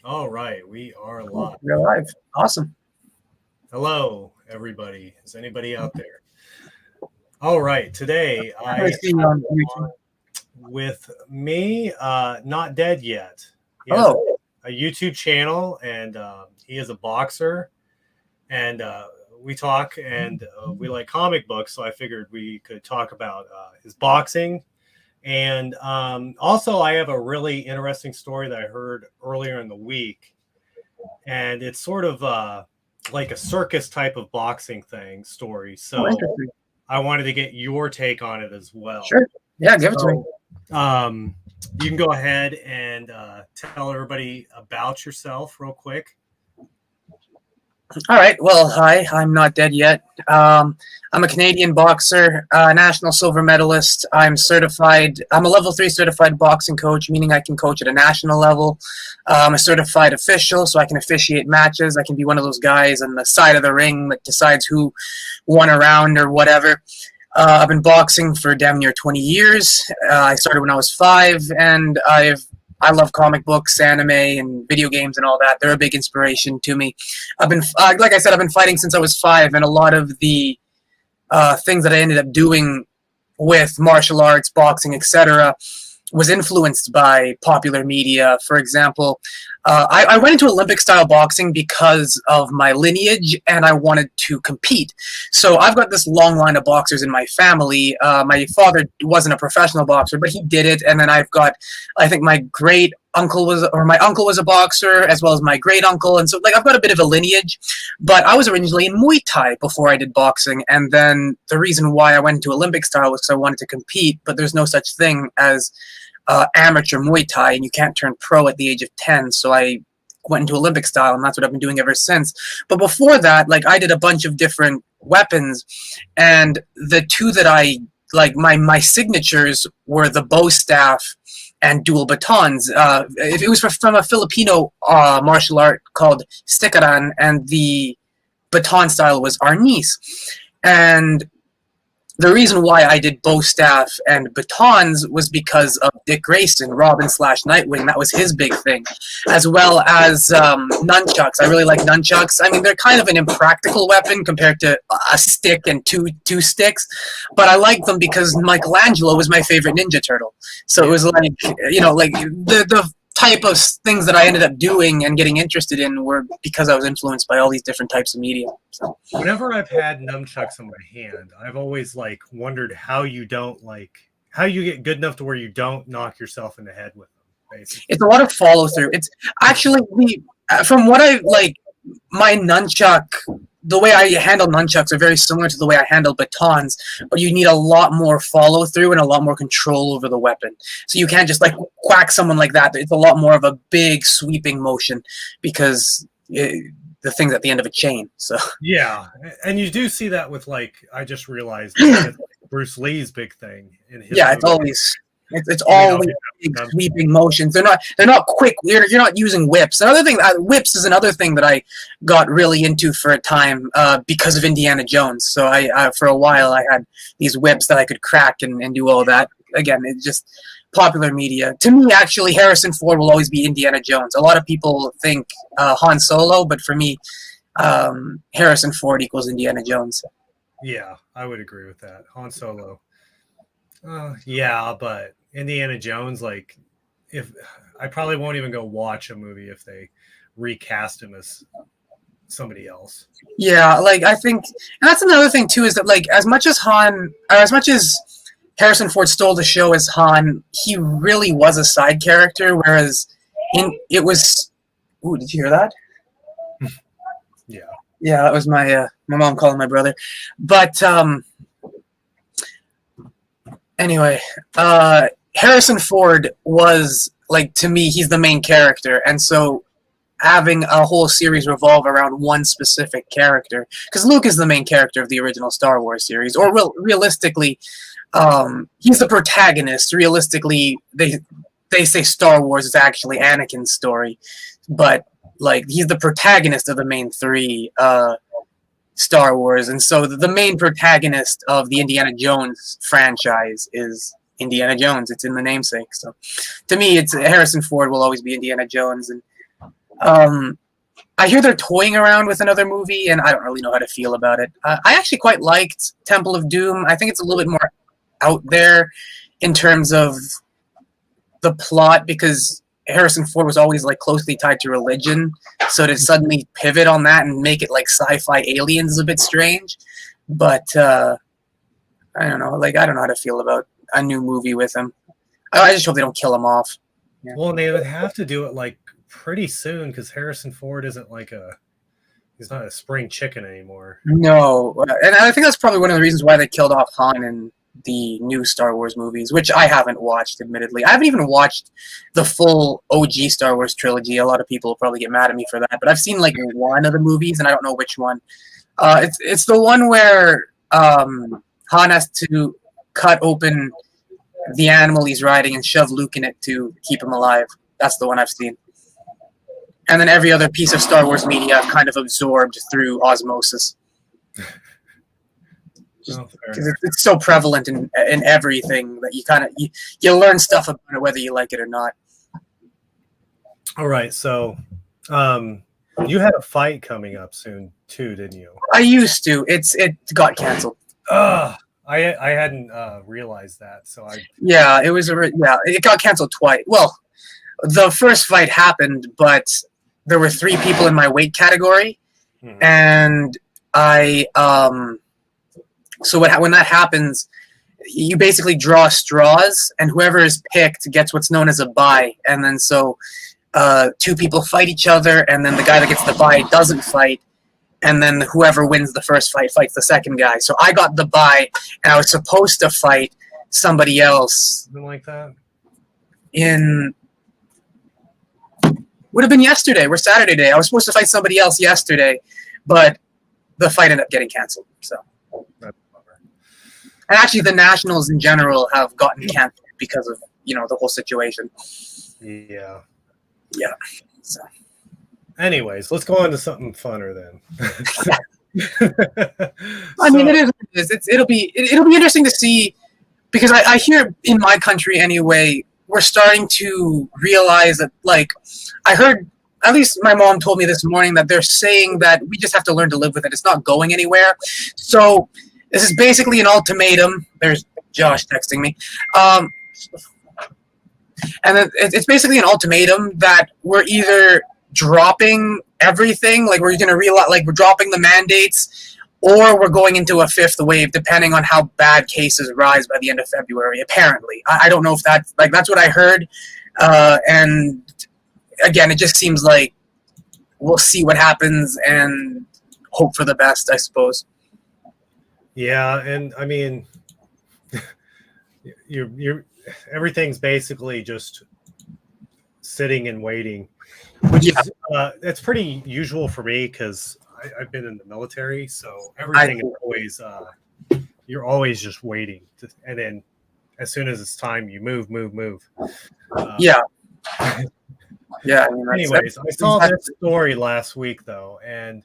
All right, we are live. You're live. Awesome. Hello, everybody. Is anybody out there? All right, today I I see you have on YouTube. on with me, Not Dead Yet. He has Hello. a YouTube channel, and he is a boxer. And we talk, and we like comic books, so I figured we could talk about his boxing. And also, I have a really interesting story that I heard earlier in the week, and it's sort of like a circus type of boxing thing story. Oh, So interesting. I wanted to get your take on it as well. Sure. Yeah, give it to me. So you can go ahead and tell everybody about yourself real quick. All right. Well, hi. I'm not dead yet. I'm a Canadian boxer, national silver medalist. I'm certified. I'm a level 3 certified boxing coach, meaning I can coach at a national level. I'm a certified official, so I can officiate matches. I can be one of those guys on the side of the ring that decides who won a round or whatever. I've been boxing for damn near 20 years. I started when I was 5, and I love comic books, anime, and video games and all that. They're a big inspiration to me. I've been, like I said, I've been fighting since I was 5, and a lot of the things that I ended up doing with martial arts, boxing, etc., was influenced by popular media. For example, I went into Olympic style boxing because of my lineage and I wanted to compete. So I've got this long line of boxers in my family. My father wasn't a professional boxer, but he did it. And then I've got, I think my uncle was a boxer, as well as my great uncle. And so, like, I've got a bit of a lineage, but I was originally in Muay Thai before I did boxing. And then the reason why I went into Olympic style was because I wanted to compete, but there's no such thing as amateur Muay Thai, and you can't turn pro at the age of 10. So I went into Olympic style, and that's what I've been doing ever since. But before that, like, I did a bunch of different weapons, and the two that I like, my signatures were the bow staff and dual batons. It was from a Filipino martial art called Stikaran, and the baton style was arnis. And the reason why I did bow staff and batons was because of Dick Grayson, Robin slash Nightwing. That was his big thing, as well as nunchucks. I really like nunchucks. I mean, they're kind of an impractical weapon compared to a stick and two sticks, but I like them because Michelangelo was my favorite Ninja Turtle. So it was like, like the type of things that I ended up doing and getting interested in were because I was influenced by all these different types of media. So Whenever I've had nunchucks in my hand, I've always like wondered how you get good enough to where you don't knock yourself in the head with them. Basically, it's a lot of follow through. It's actually from what I like, my nunchuck, the way I handle nunchucks are very similar to the way I handle batons, but you need a lot more follow through and a lot more control over the weapon. So you can't just like whack someone like that. It's a lot more of a big sweeping motion because the thing's at the end of a chain. So yeah, and you do see that with I just realized Bruce Lee's big thing in his yeah, it's movie. always it's always big sweeping motions. They're not quick. You're not using whips. Another thing, whips is another thing that I got really into for a time because of Indiana Jones. So I for a while I had these whips that I could crack and do all that. Again, it's just popular media. To me, actually, Harrison Ford will always be Indiana Jones. A lot of people think Han Solo, but for me, Harrison Ford equals Indiana Jones. Yeah, I would agree with that. Han Solo. Yeah, but Indiana Jones, if I probably won't even go watch a movie if they recast him as somebody else. Yeah, like I think, and that's another thing too, is that like as much as Harrison Ford stole the show as Han, he really was a side character. Whereas it was. Ooh, did you hear that? Yeah. Yeah, that was my mom calling my brother. But anyway, Harrison Ford was, like, to me, he's the main character, and so having a whole series revolve around one specific character, because Luke is the main character of the original Star Wars series, or realistically, he's the protagonist. Realistically, they say Star Wars is actually Anakin's story, but like he's the protagonist of the main three Star Wars, and so the main protagonist of the Indiana Jones franchise is Indiana Jones. It's in the namesake. So to me, it's Harrison Ford will always be Indiana Jones, and I hear they're toying around with another movie, and I don't really know how to feel about it. I actually quite liked Temple of Doom. I think it's a little bit more out there in terms of the plot, because Harrison Ford was always like closely tied to religion, so to suddenly pivot on that and make it like sci-fi aliens is a bit strange. But I don't know. Like, I don't know how to feel about a new movie with him. I just hope they don't kill him off. Yeah. Well, they would have to do it like pretty soon because Harrison Ford isn't like he's not a spring chicken anymore. No, and I think that's probably one of the reasons why they killed off Han in the new Star Wars movies, which I haven't watched, admittedly. I haven't even watched the full OG Star Wars trilogy. A lot of people will probably get mad at me for that, but I've seen like one of the movies, and I don't know which one. It's the one where Han has to cut open the animal he's riding and shove Luke in it to keep him alive. That's the one I've seen. And then every other piece of Star Wars media I've kind of absorbed through osmosis. Because it's so prevalent in everything that you learn stuff about it whether you like it or not. All right, so you had a fight coming up soon too, didn't you? I used to. It got canceled. I hadn't realized that. So yeah, it got canceled twice. Well, the first fight happened, but there were 3 people in my weight category, and so when that happens, you basically draw straws, and whoever is picked gets what's known as a bye. And then so 2 people fight each other, and then the guy that gets the bye doesn't fight, and then whoever wins the first fight fights the second guy. So I got the bye, and I was supposed to fight somebody else. Something like that? Would have been yesterday. We're Saturday day. I was supposed to fight somebody else yesterday, but the fight ended up getting canceled. So. And actually, the Nationals in general have gotten canceled because of the whole situation. Yeah. Yeah. So. Anyways, let's go on to something funner then. I mean, it is. It'll be interesting to see, because I hear in my country anyway, we're starting to realize that, like, I heard, at least my mom told me this morning, that they're saying that we just have to learn to live with it. It's not going anywhere. So this is basically an ultimatum. There's Josh texting me. And it's basically an ultimatum that we're either dropping everything, like we're going to realize, like we're dropping the mandates, or we're going into a 5th wave, depending on how bad cases rise by the end of February, apparently. I don't know if that's what I heard. And again, it just seems like we'll see what happens and hope for the best, I suppose. Yeah, and I mean, you're everything's basically just sitting and waiting, which is it's pretty usual for me because I've been in the military, so everything is always you're always just waiting, and then as soon as it's time, you move. Yeah. Yeah. I mean, anyways, I saw this story last week though, and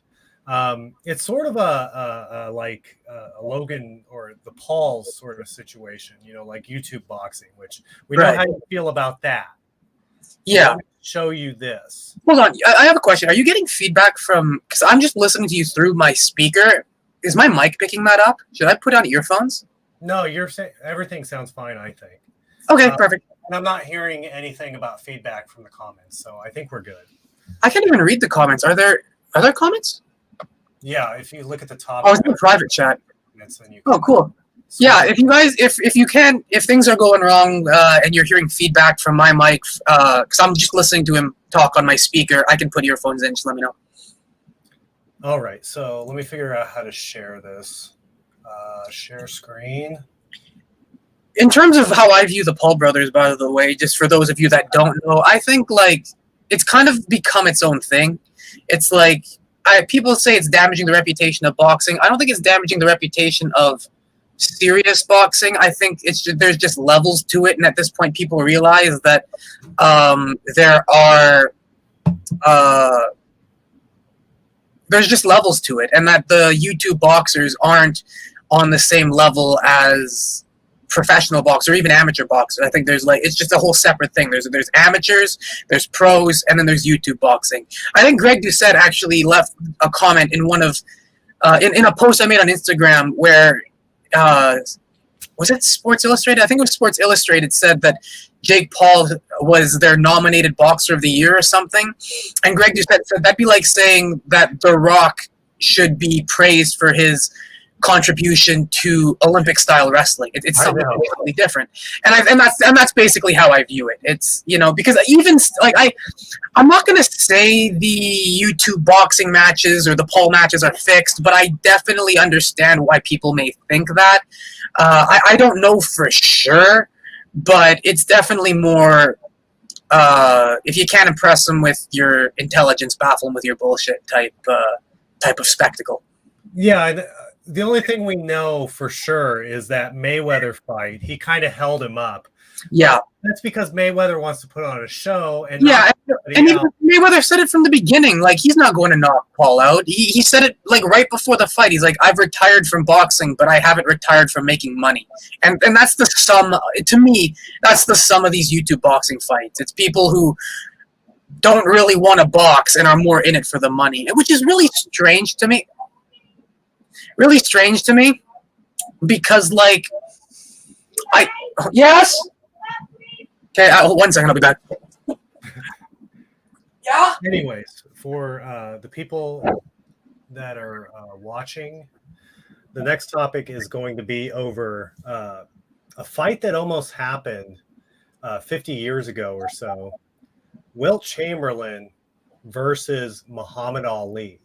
it's sort of a Logan or the Pauls sort of situation, like YouTube boxing, which we know how you feel about that. Yeah. Let me show you this. Hold on. I have a question. Are you getting feedback from, because I'm just listening to you through my speaker. Is my mic picking that up? Should I put on earphones? No, everything sounds fine, I think. Okay, perfect. And I'm not hearing anything about feedback from the comments, so I think we're good. I can't even read the comments. Are there comments? Yeah, if you look at the top. Oh, it's in the private chat. Oh, cool. Yeah, if you guys, if things are going wrong and you're hearing feedback from my mic, because I'm just listening to him talk on my speaker, I can put earphones in. Just let me know. All right, so let me figure out how to share this. Share screen. In terms of how I view the Paul brothers, by the way, just for those of you that don't know, I think like it's kind of become its own thing. It's like people say it's damaging the reputation of boxing. I don't think it's damaging the reputation of serious boxing. I think there's just levels to it, and at this point, people realize that there's just levels to it, and that the YouTube boxers aren't on the same level as professional boxer or even amateur boxer. I think there's like it's just a whole separate thing. There's amateurs, there's pros, and then there's YouTube boxing. I think Greg Doucette actually left a comment in one of in a post I made on Instagram where was it Sports Illustrated? I think it was Sports Illustrated said that Jake Paul was their nominated boxer of the year or something. And Greg Doucette said that'd be like saying that The Rock should be praised for his contribution to Olympic-style wrestling. It's something completely different. And that's basically how I view it. It's, because even like I'm not going to say the YouTube boxing matches or the Paul matches are fixed, but I definitely understand why people may think that. I don't know for sure, but it's definitely more if you can't impress them with your intelligence, baffle them with your bullshit type of spectacle. Yeah, the only thing we know for sure is that Mayweather fight, he kind of held him up. Yeah. That's because Mayweather wants to put on a show. And Mayweather said it from the beginning. Like, he's not going to knock Paul out. He said it, like, right before the fight. He's like, I've retired from boxing, but I haven't retired from making money. And that's the sum, to me, that's the sum of these YouTube boxing fights. It's people who don't really want to box and are more in it for the money, which is really strange to me. Really strange to me because, like, yes? Okay, 1 second, I'll be back. Yeah? Anyways, for the people that are watching, the next topic is going to be over a fight that almost happened 50 years ago or so. Wilt Chamberlain versus Muhammad Ali.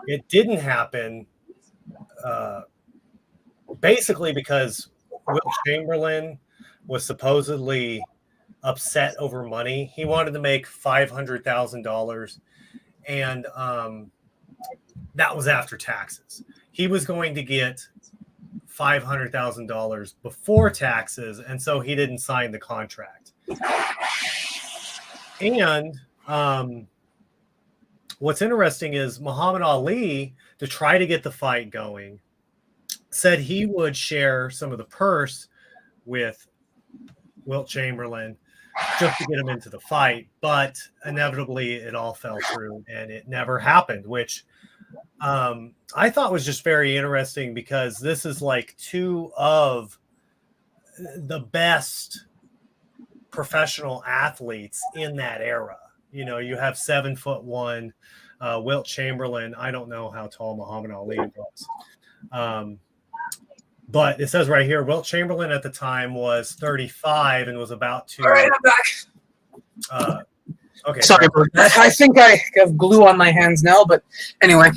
It didn't happen basically because Wilt Chamberlain was supposedly upset over money. He wanted to make $500,000, and that was after taxes. He was going to get $500,000 before taxes, and so he didn't sign the contract. And what's interesting is Muhammad Ali, to try to get the fight going, said he would share some of the purse with Wilt Chamberlain just to get him into the fight, but inevitably it all fell through and it never happened, which I thought was just very interesting because this is like two of the best professional athletes in that era. You have 7'1" Wilt Chamberlain. I don't know how tall Muhammad Ali was. But it says right here, Wilt Chamberlain at the time was 35 and was about to. All right, I'm back. Okay. Sorry about that. I think I have glue on my hands now, but anyway.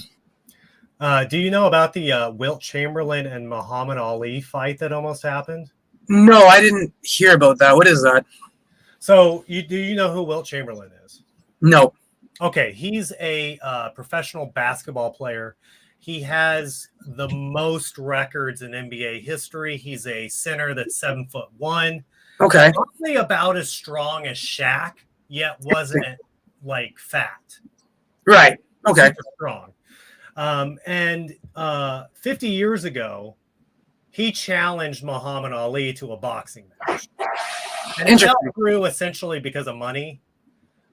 Do you know about the Wilt Chamberlain and Muhammad Ali fight that almost happened? No, I didn't hear about that. What is that? So do you know who Wilt Chamberlain is? No. Okay, he's a professional basketball player. He has the most records in NBA history. He's a center that's 7'1". Okay. Probably about as strong as Shaq, yet wasn't like fat. Right. Okay. Super strong. And 50 years ago, he challenged Muhammad Ali to a boxing match. And it fell through essentially because of money.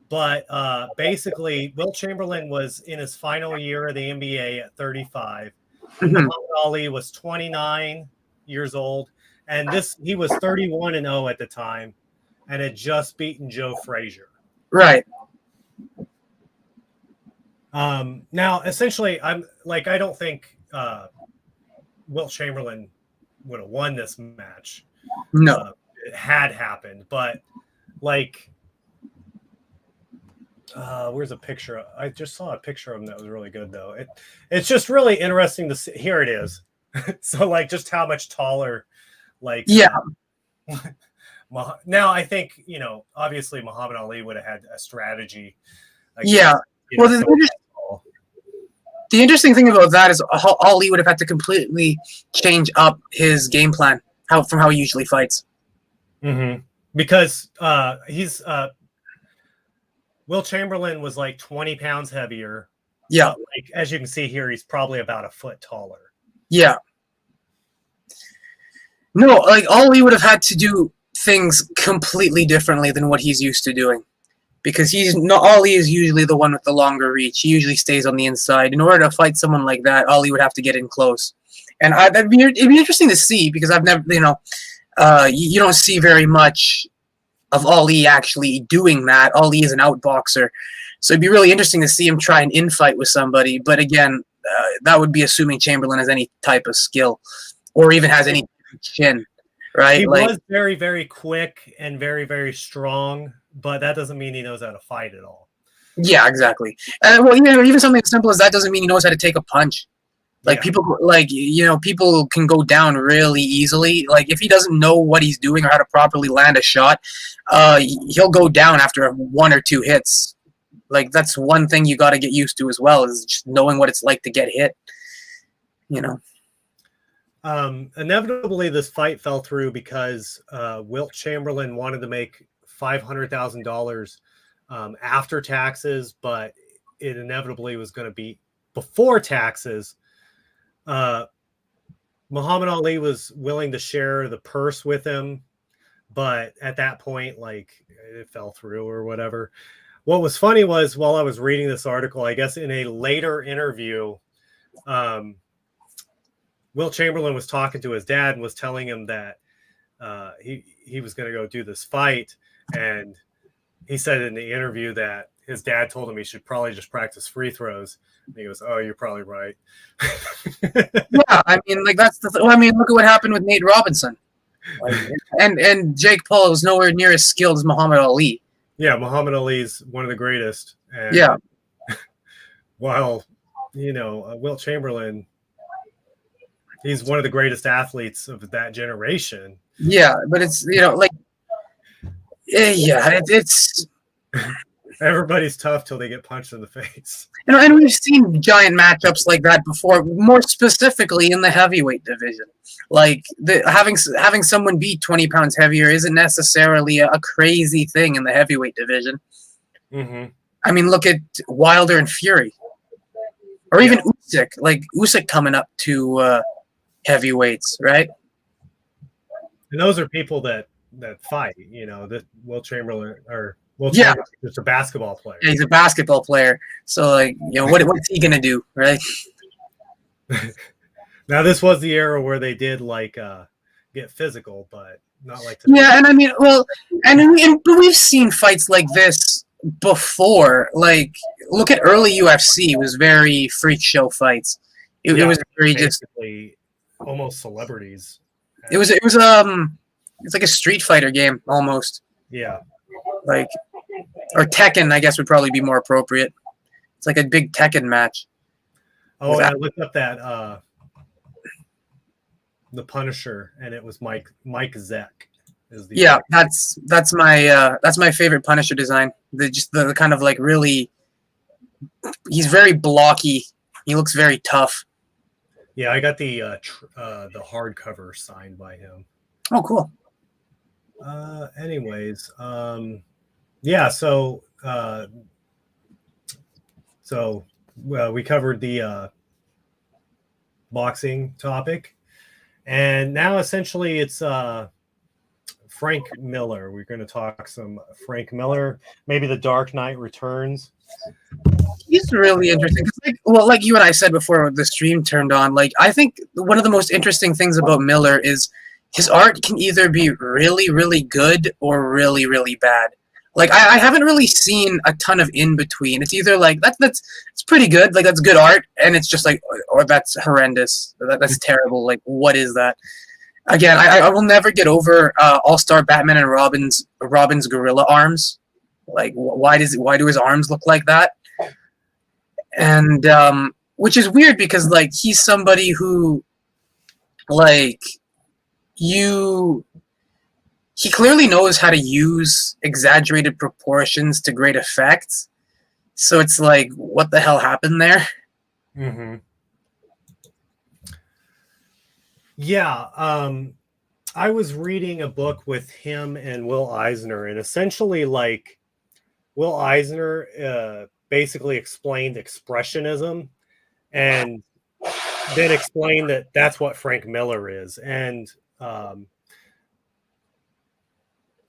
But basically, Wilt Chamberlain was in his final year of the NBA at 35. Muhammad Ali was 29 years old. And he was 31-0 at the time and had just beaten Joe Frazier. Right. Now, essentially, I don't think Wilt Chamberlain would have won this match. No. It had happened, but where's a picture? I just saw a picture of him that was really good, though. It's just really interesting to see. Here it is. So, just how much taller, yeah. Now, I think, obviously Muhammad Ali would have had a strategy. Yeah. Well, the interesting thing about that is how Ali would have had to completely change up his game plan from how he usually fights. Mm-hmm. Because Wilt Chamberlain was 20 pounds heavier. Yeah. As you can see here, he's probably about a foot taller. Yeah. No, like Ali would have had to do things completely differently than what he's used to doing. Because he's not Ali is usually the one with the longer reach. He usually stays on the inside. In order to fight someone like that, Ali would have to get in close. And it'd be interesting to see because I've never, you don't see very much of Ali actually doing that. Ali is an outboxer. So it'd be really interesting to see him try an infight with somebody. But again, that would be assuming Chamberlain has any type of skill or even has any chin, right? He was very, very quick and very, very strong, but that doesn't mean he knows how to fight at all. Yeah, exactly. Well, even something as simple as that doesn't mean he knows how to take a punch. Like people, people can go down really easily. Like if he doesn't know what he's doing or how to properly land a shot, he'll go down after 1 or 2 hits. Like that's one thing you got to get used to as well is just knowing what it's like to get hit. Inevitably, this fight fell through because Wilt Chamberlain wanted to make $500,000 after taxes, but it inevitably was going to be before taxes. Muhammad Ali was willing to share the purse with him, but at that point, it fell through or whatever. What was funny was while I was reading this article, I guess in a later interview, Wilt Chamberlain was talking to his dad and was telling him that he was going to go do this fight. And he said in the interview that his dad told him he should probably just practice free throws. And he goes, "Oh, you're probably right." Yeah, I mean, look at what happened with Nate Robinson. And Jake Paul was nowhere near as skilled as Muhammad Ali. Yeah, Muhammad Ali's one of the greatest. And yeah. While, Wilt Chamberlain, he's one of the greatest athletes of that generation. Yeah, but it's, it's everybody's tough till they get punched in the face. And we've seen giant matchups like that before, more specifically in the heavyweight division. Like having someone be 20 pounds heavier isn't necessarily a crazy thing in the heavyweight division. Mm-hmm. I mean, look at Wilder and Fury, or even Usyk. Like Usyk coming up to heavyweights, right? And those are people that fight. That Wilt Chamberlain or. Well, yeah, just a basketball player. Yeah, he's a basketball player. So, what's he gonna do, right? Now, this was the era where they did get physical, but not like today. Yeah, and I mean, but we've seen fights like this before. Like, look at early UFC; it was very freak show fights. It was very basically almost celebrities. It was like a Street Fighter game almost. Yeah. Or Tekken, I guess would probably be more appropriate. It's like a big Tekken match. Oh, and I looked up that the Punisher, and it was Mike Zeck. That's my favorite Punisher design. The kind of really, he's very blocky. He looks very tough. Yeah, I got the hardcover signed by him. Oh, cool. Anyways, yeah. So we covered the boxing topic, and now essentially it's Frank Miller. We're going to talk some Frank Miller. Maybe The Dark Knight Returns. He's really interesting. Like you and I said before the stream turned on, I think one of the most interesting things about Miller is his art can either be really, really good or really, really bad. I haven't really seen a ton of in between. It's either that's pretty good, that's good art, and it's just or that's horrendous. That's terrible. What is that? Again, I will never get over All-Star Batman and Robin's gorilla arms. Why do his arms look like that? And which is weird because he's somebody who he clearly knows how to use exaggerated proportions to great effect. So it's what the hell happened there? Mm-hmm. Yeah. I was reading a book with him and Will Eisner, and essentially Will Eisner basically explained expressionism and then explained that that's what Frank Miller is. And um,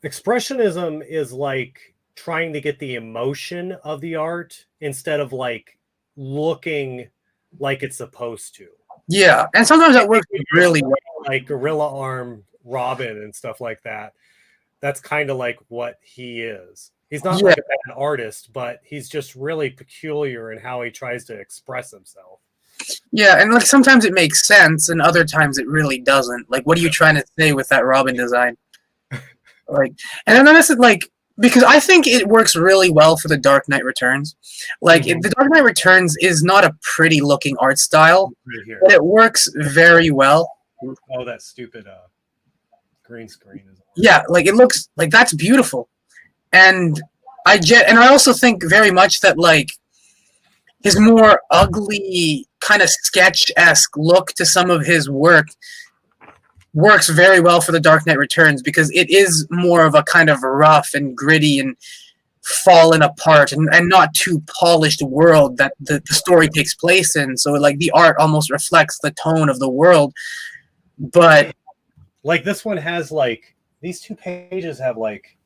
expressionism is like trying to get the emotion of the art instead of like looking like it's supposed to. Yeah, and sometimes that works really well. Like Gorilla Arm Robin and stuff like that. That's kind of like what he is. He's not like a bad artist, but he's just really peculiar in how he tries to express himself. Yeah, and like sometimes it makes sense, and other times it really doesn't. Like, what are you trying to say with that Robin design? Like, and then this is like, because I think it works really well for the Dark Knight Returns. Like, the Dark Knight Returns is not a pretty looking art style, but it works very well. Oh, that stupid green screen is. Yeah, like it looks like that's beautiful, and I also think very much that like his more ugly kind of sketch-esque look to some of his work works very well for the Dark Knight Returns because it is more of a kind of rough and gritty and fallen apart and not too polished world that the story takes place in. So like the art almost reflects the tone of the world, but like this one has like these 2 pages have like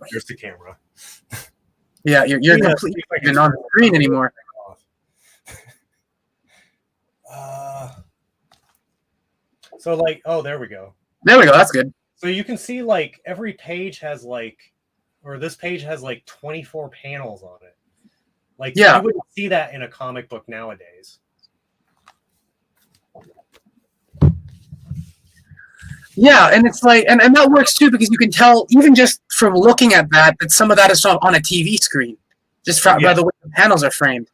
here's the camera. Yeah, you're completely not on the screen anymore. So like, oh, there we go. There we go. That's good. So you can see like every page has like, or this page has like 24 panels on it. Like, you wouldn't see that in a comic book nowadays. Yeah, and it's like, and that works too because you can tell even just from looking at that some of that is on a TV screen, just by the way the panels are framed,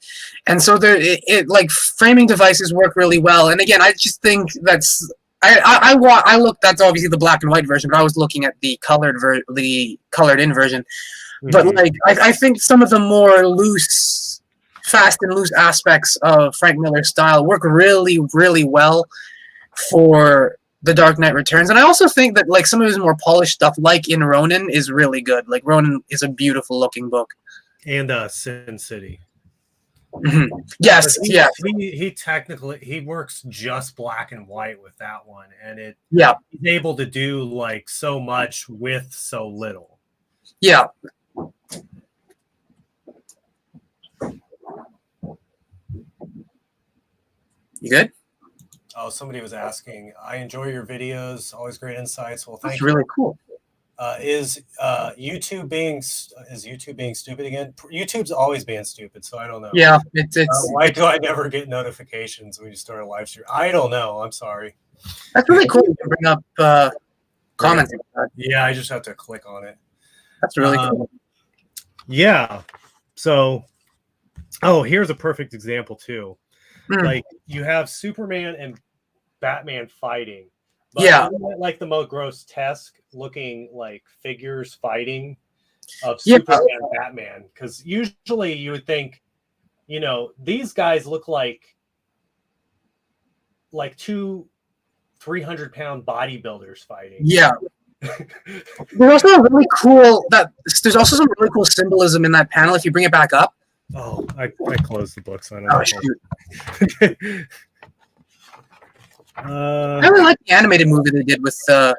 and so it like framing devices work really well. And again, I just think that's I looked. That's obviously the black and white version, but I was looking at the colored in version. But like I think some of the more loose, fast and loose aspects of Frank Miller's style work really, really well for The Dark Knight Returns. And I also think that like some of his more polished stuff, like in Ronin, is really good. Like Ronin is a beautiful looking book. And Sin City. Mm-hmm. Yes, yeah. He technically works just black and white with that one, and he's able to do like so much with so little. Yeah. You good? Oh, somebody was asking. I enjoy your videos. Always great insights. Well, thank you. That's really cool. Is YouTube being stupid again? YouTube's always being stupid, so I don't know. Yeah, it's why do I never get notifications when you start a live stream? I don't know. I'm sorry. That's really cool. You can bring up comments. Yeah, I just have to click on it. That's really cool. Yeah. So, here's a perfect example too. Like you have Superman and Batman fighting. But like the most grotesque looking like figures fighting of Superman and Batman, because usually you would think, these guys look like 2 300-pound bodybuilders fighting. Yeah. There's also there's also some really cool symbolism in that panel if you bring it back up. Oh, I closed the book, so I don't shoot. I really like the animated movie they did with The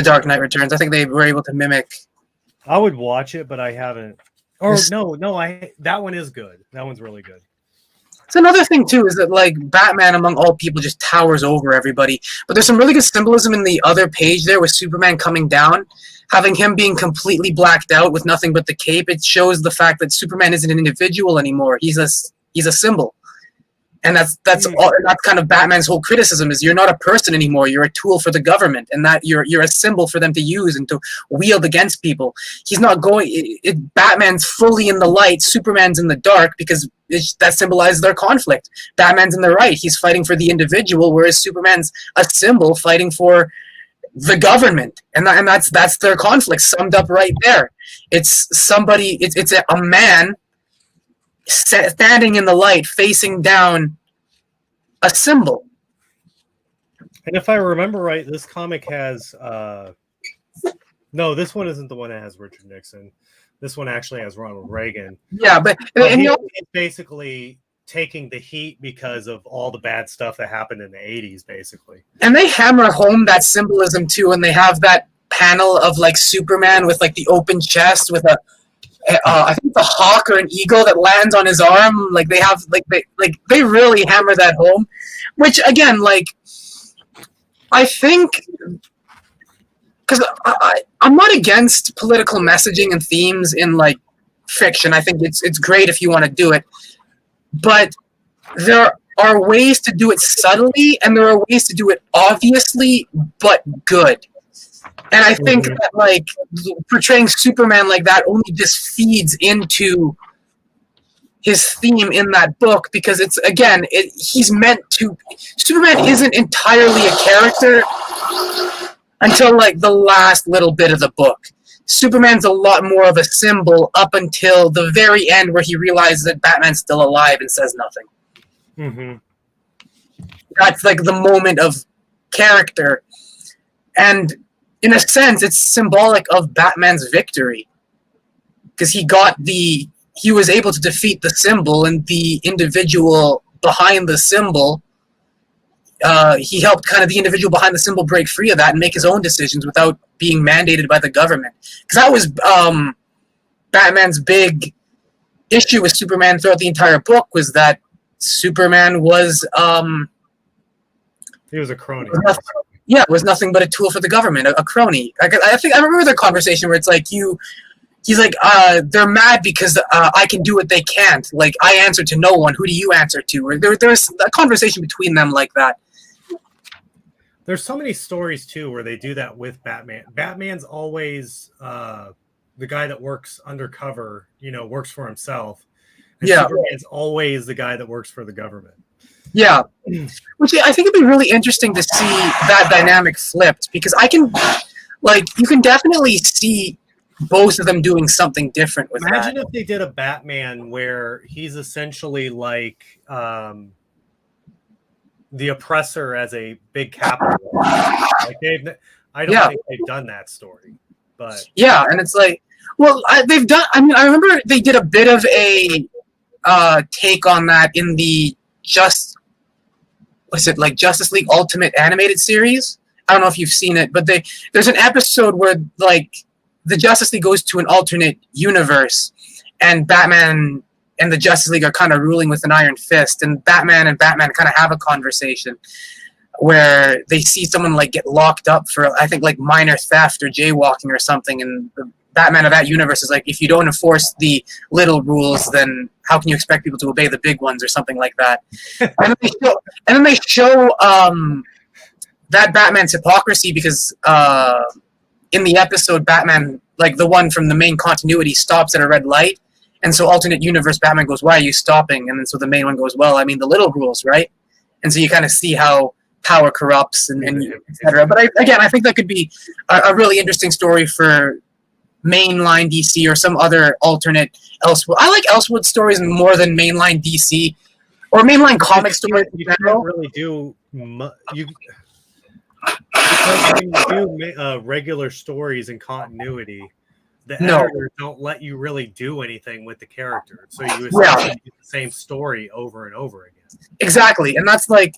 Dark Knight Returns. I think they were able to mimic. I would watch it, but I haven't. Or that one is good. That one's really good. It's another thing too is that like Batman among all people just towers over everybody. But there's some really good symbolism in the other page there with Superman coming down, having him being completely blacked out with nothing but the cape. It shows the fact that Superman isn't an individual anymore. He's a symbol. And that's kind of Batman's whole criticism is you're not a person anymore. You're a tool for the government, and that you're a symbol for them to use and to wield against people. He's not going. Batman's fully in the light. Superman's in the dark because that symbolizes their conflict. Batman's in the right. He's fighting for the individual, whereas Superman's a symbol fighting for the government, and that's their conflict summed up right there. It's somebody. It's a man standing in the light, facing down a symbol. And if I remember right, this comic has no, this one isn't the one that has Richard Nixon. This one actually has Ronald Reagan. Yeah, but he's basically taking the heat because of all the bad stuff that happened in the 80s, basically. And they hammer home that symbolism too, and they have that panel of like Superman with like the open chest with a I think the hawk or an eagle that lands on his arm. Like they have they really hammer that home, which again, like I think because I'm not against political messaging and themes in like fiction. I think it's great if you want to do it, but there are ways to do it subtly, and there are ways to do it obviously, but good. And I think that like portraying Superman like that only just feeds into his theme in that book, because it's again he's meant to. Superman isn't entirely a character until like the last little bit of the book. Superman's a lot more of a symbol up until the very end, where he realizes that Batman's still alive and says nothing. Mm-hmm. That's like the moment of character, and in a sense, it's symbolic of Batman's victory, because he was able to defeat the symbol, and the individual behind the symbol. He helped kind of the individual behind the symbol break free of that and make his own decisions without being mandated by the government. Because that was Batman's big issue with Superman throughout the entire book, was that Superman was he was a crony. It was nothing but a tool for the government, a crony. I think I remember the conversation where it's like he's like, they're mad because I can do what they can't. Like, I answer to no one. Who do you answer to? Or there's a conversation between them like that. There's so many stories too where they do that with Batman. Batman's always the guy that works undercover, works for himself. And Superman's always the guy that works for the government. Yeah, which I think it'd be really interesting to see that dynamic flipped, because you can definitely see both of them doing something different with Imagine if they did a Batman where he's essentially like the oppressor as a big capitalist. Like I don't think they've done that story, but yeah, and it's like, well, they've done. I mean, I remember they did a bit of a take on that in the Justice League Ultimate animated series. I don't know if you've seen it, but there's an episode where like the Justice League goes to an alternate universe, and Batman and the Justice League are kind of ruling with an iron fist, and Batman kind of have a conversation where they see someone like get locked up for, I think, like minor theft or jaywalking or something, and the Batman of that universe is like, if you don't enforce the little rules, then how can you expect people to obey the big ones, or something like that? And then they show that Batman's hypocrisy, because in the episode, Batman, like the one from the main continuity, stops at a red light, and so alternate universe Batman goes, "Why are you stopping?" And then so the main one goes, "Well, I mean the little rules, right?" And so you kind of see how power corrupts and etc. But I think that could be a really interesting story for mainline DC or some other alternate Elseworld. I like Elseworld stories more than mainline DC or mainline comic stories. You can't really do because when you do regular stories and continuity, the editors don't let you really do anything with the character, so you essentially do the same story over and over again. Exactly, and that's like.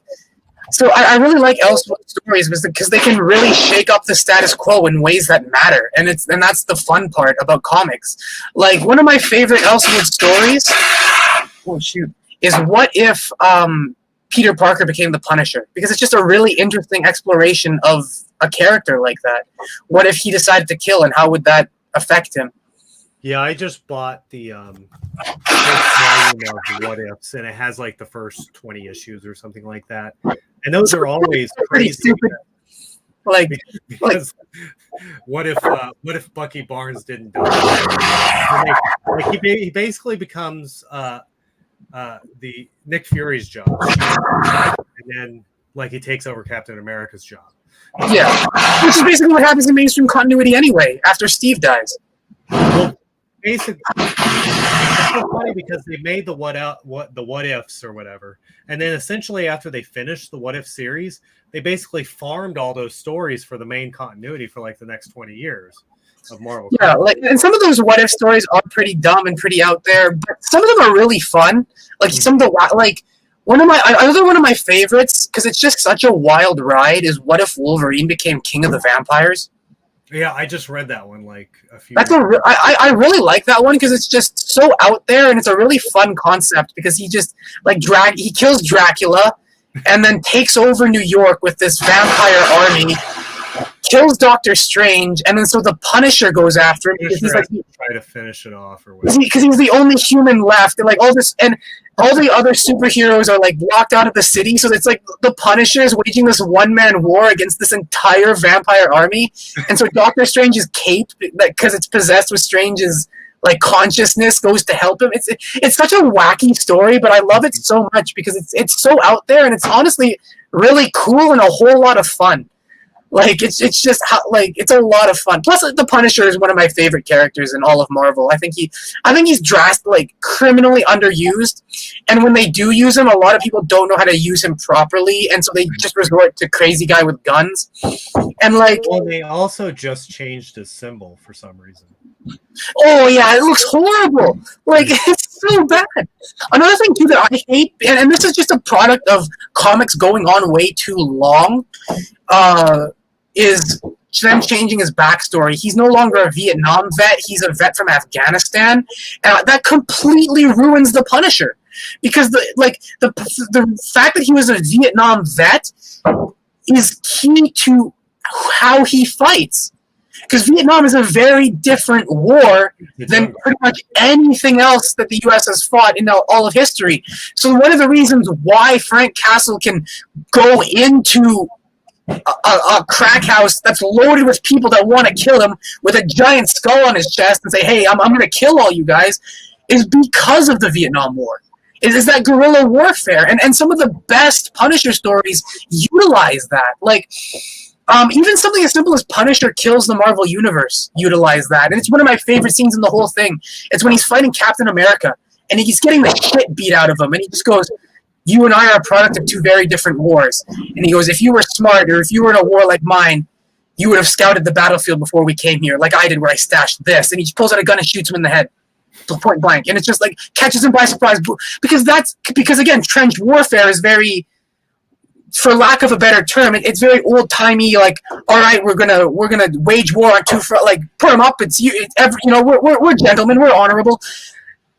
So I really like Elseworld stories because they can really shake up the status quo in ways that matter, and that's the fun part about comics. Like one of my favorite Elseworld stories, is what if Peter Parker became the Punisher? Because it's just a really interesting exploration of a character like that. What if he decided to kill, and how would that affect him? Yeah, I just bought the first volume of What Ifs, and it has like the first 20 issues or something like that. And those are always crazy. Stupid. Because what if Bucky Barnes didn't die? He basically becomes the Nick Fury's job, and then like he takes over Captain America's job. Yeah, which is basically what happens in mainstream continuity anyway. After Steve dies. Well, basically, it's so funny because they made the what ifs or whatever, and then essentially after they finished the What If series, they basically farmed all those stories for the main continuity for like the next 20 years. of Marvel. Yeah, like, and some of those what if stories are pretty dumb and pretty out there, but some of them are really fun. Like some of the another one of my favorites, because it's just such a wild ride, is what if Wolverine became king of the vampires? Yeah, I just read that one like a few. I really like that one because it's just so out there and it's a really fun concept because he just he kills Dracula and then takes over New York with this vampire army, kills Doctor Strange, and then so the Punisher goes after him because he's like try to finish it off or whatever. Because he's the only human left, and like all the other superheroes are like locked out of the city, so it's like the Punisher is waging this one-man war against this entire vampire army, and so Doctor Strange's cape, because it's possessed with Strange's like consciousness, goes to help him. It's such a wacky story, but I love it so much because it's so out there and it's honestly really cool and a whole lot of fun. Like it's just it's a lot of fun. Plus, the Punisher is one of my favorite characters in all of Marvel. I think he's drastically, criminally underused, and when they do use him, a lot of people don't know how to use him properly, and so they just resort to crazy guy with guns. And they also just changed his symbol for some reason. Oh yeah, it looks horrible. Like it's so bad. Another thing too that I hate, and this is just a product of comics going on way too long. Is them changing his backstory. He's no longer a Vietnam vet. He's a vet from Afghanistan, and that completely ruins the Punisher. Because the fact that he was a Vietnam vet is key to how he fights. Because Vietnam is a very different war than pretty much anything else that the U.S. has fought in all of history. So one of the reasons why Frank Castle can go into a crack house that's loaded with people that want to kill him with a giant skull on his chest and say, hey, I'm going to kill all you guys, is because of the Vietnam War. Is that guerrilla warfare. And some of the best Punisher stories utilize that. Like, even something as simple as Punisher kills the Marvel Universe utilize that. And it's one of my favorite scenes in the whole thing. It's when he's fighting Captain America, and he's getting the shit beat out of him, and he just goes, you and I are a product of two very different wars. And he goes, if you were smart, or if you were in a war like mine, you would have scouted the battlefield before we came here, like I did where I stashed this. And he just pulls out a gun and shoots him in the head, point blank. And it's just like, catches him by surprise. Because again, trench warfare is very, for lack of a better term, it's very old-timey, like, all right, we're gonna wage war on two front, like, put them up, we're gentlemen, we're honorable.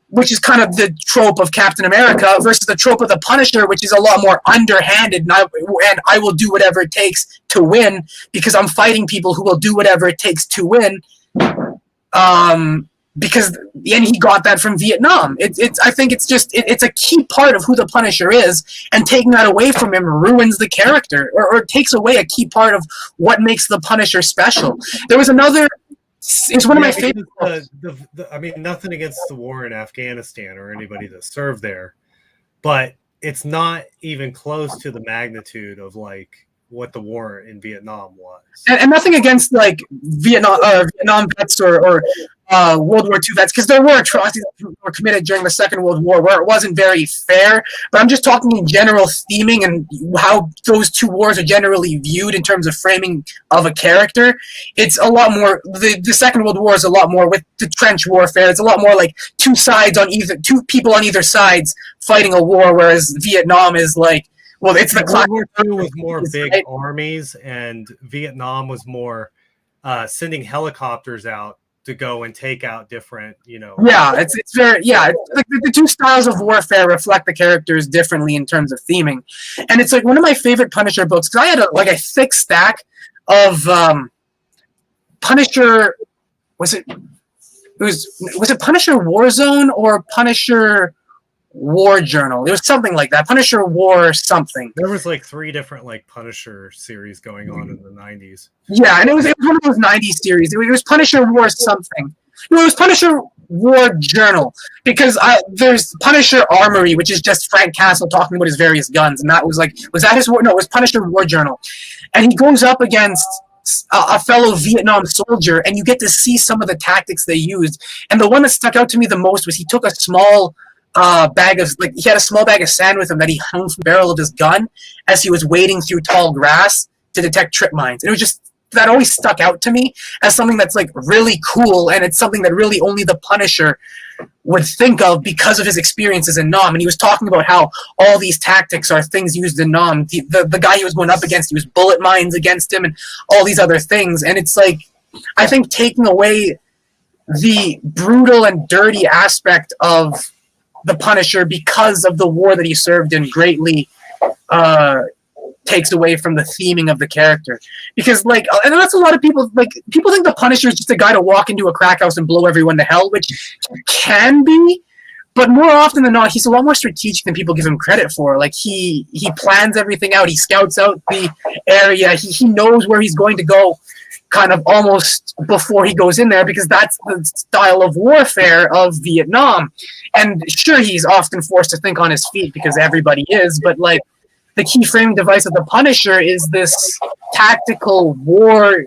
Which is kind of the trope of Captain America versus the trope of the Punisher, which is a lot more underhanded, and I will do whatever it takes to win because I'm fighting people who will do whatever it takes to win. And he got that from Vietnam. I think it's a key part of who the Punisher is, and taking that away from him ruins the character, or takes away a key part of what makes the Punisher special. There was another. It's one of my favorite. I mean, nothing against the war in Afghanistan or anybody that served there, but it's not even close to the magnitude of like what the war in Vietnam was. And nothing against like Vietnam vets or World War II vets, because there were atrocities that were committed during the Second World War where it wasn't very fair. But I'm just talking in general theming and how those two wars are generally viewed in terms of framing of a character. It's a lot more. The Second World War is a lot more with the trench warfare. It's a lot more like two people on either sides fighting a war, whereas Vietnam is like, well, it's the World War II was more big armies, and Vietnam was more sending helicopters out to go and take out different, Yeah, it's very, yeah. Like the two styles of warfare reflect the characters differently in terms of theming, and it's like one of my favorite Punisher books because I had a thick stack of Punisher. Was it Punisher Warzone or Punisher War Journal? It was something like that. Punisher War something. There was like 3 different like Punisher series going on in the 90s. Yeah, and it was one of those 90s series. It was Punisher War something. No, it was Punisher War Journal because there's Punisher Armory, which is just Frank Castle talking about his various guns, and that was that his war? No, it was Punisher War Journal, and he goes up against a fellow Vietnam soldier, and you get to see some of the tactics they used. And the one that stuck out to me the most was he took a small he had a small bag of sand with him that he hung from the barrel of his gun as he was wading through tall grass to detect trip mines. And it was just that always stuck out to me as something that's like really cool, and it's something that really only the Punisher would think of because of his experiences in Nam. And he was talking about how all these tactics are things used in Nam. The guy he was going up against, he used bullet mines against him and all these other things. And it's like, I think taking away the brutal and dirty aspect of the Punisher because of the war that he served in greatly takes away from the theming of the character. Because, like, and that's a lot of people, like, people think the Punisher is just a guy to walk into a crack house and blow everyone to hell, which can be, but more often than not, he's a lot more strategic than people give him credit for. Like, he plans everything out, he scouts out the area, he knows where he's going to go kind of almost before he goes in there, because that's the style of warfare of Vietnam. And sure, he's often forced to think on his feet because everybody is, but like the key framing device of the Punisher is this tactical war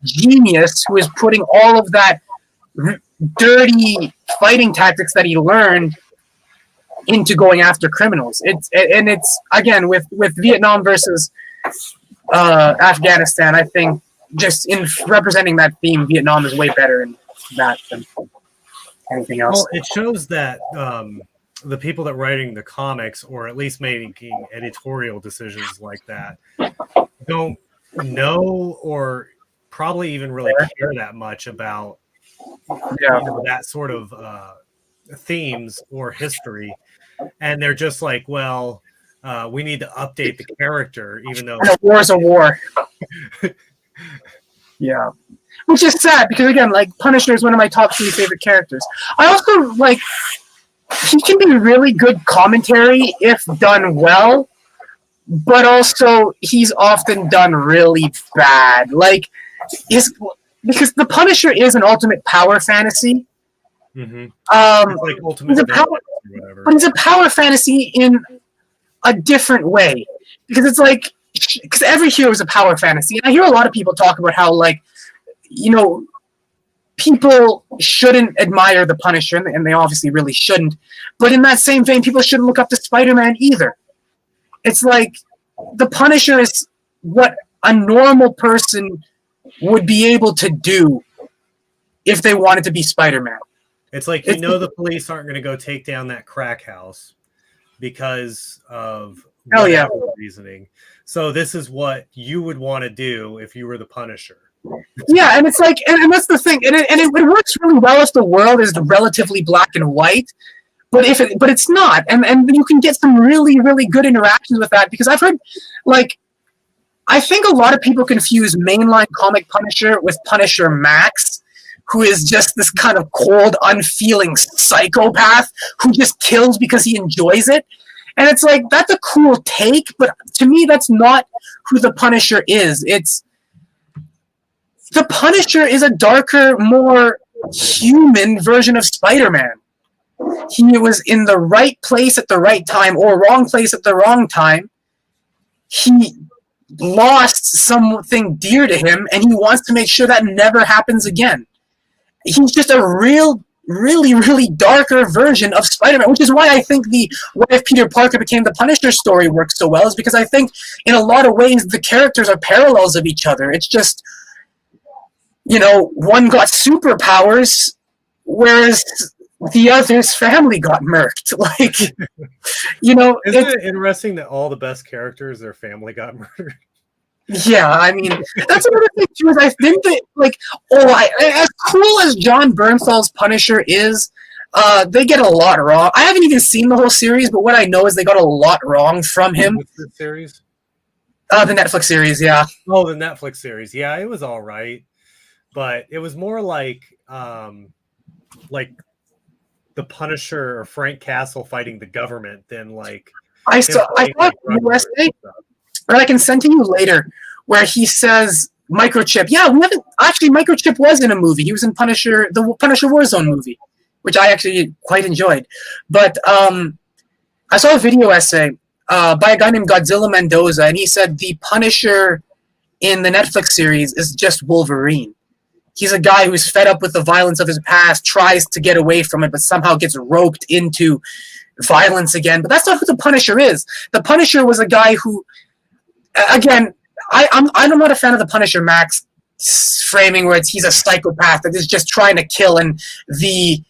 genius who is putting all of that dirty fighting tactics that he learned into going after criminals. It's again with Vietnam versus Afghanistan, I think just in representing that theme, Vietnam is way better in that than anything else. Well, it shows that the people that writing the comics, or at least making editorial decisions like that, don't know or probably even really care that much about that sort of themes or history. And they're just like, well, we need to update the character, even though a war is a war. Yeah, which is sad because again, like Punisher is one of my top 3 favorite characters. I also like he can be really good commentary if done well, but also he's often done really bad. Like because the Punisher is an ultimate power fantasy. Mm-hmm. It's like ultimate but it's a power fantasy in a different way, because it's like, because every hero is a power fantasy, and I hear a lot of people talk about how, like, you know, people shouldn't admire the Punisher, and they obviously really shouldn't, but in that same vein, people shouldn't look up to Spider-Man either. It's like, the Punisher is what a normal person would be able to do if they wanted to be Spider-Man. It's like, you know, the police aren't going to go take down that crack house because of reasoning. So this is what you would want to do if you were the Punisher. Yeah, and it's like, and that's the thing, and it works really well if the world is relatively black and white, but it's not, and you can get some really, really good interactions with that, because I've heard, like, I think a lot of people confuse mainline comic Punisher with Punisher Max, who is just this kind of cold, unfeeling psychopath who just kills because he enjoys it. And it's like, that's a cool take, but to me, that's not who the Punisher is. The Punisher is a darker, more human version of Spider-Man. He was in the right place at the right time, or wrong place at the wrong time. He lost something dear to him, and he wants to make sure that never happens again. He's just a really, really darker version of Spider-Man, which is why I think the What If Peter Parker Became the Punisher story works so well, is because I think in a lot of ways the characters are parallels of each other. It's just, you know, one got superpowers, whereas the other's family got murked. Like, you know, isn't it interesting that all the best characters, their family got murdered? Yeah, I mean, that's another thing too. Is I think that, like, as cool as John Bernthal's Punisher is, they get a lot wrong. I haven't even seen the whole series, but what I know is they got a lot wrong from him. What's the series? The Netflix series, yeah. Oh, the Netflix series, yeah, it was all right, but it was more like the Punisher or Frank Castle fighting the government than like. I thought USA. Or I can send to you later, where he says Microchip. Yeah, we haven't actually. Microchip was in a movie. He was in the Punisher Warzone movie, which I actually quite enjoyed. But I saw a video essay by a guy named Godzilla Mendoza, and he said the Punisher in the Netflix series is just Wolverine. He's a guy who's fed up with the violence of his past, tries to get away from it, but somehow gets roped into violence again. But that's not who the Punisher is. The Punisher was a guy who. Again, I'm not a fan of the Punisher Max framing where he's a psychopath that is just trying to kill, and the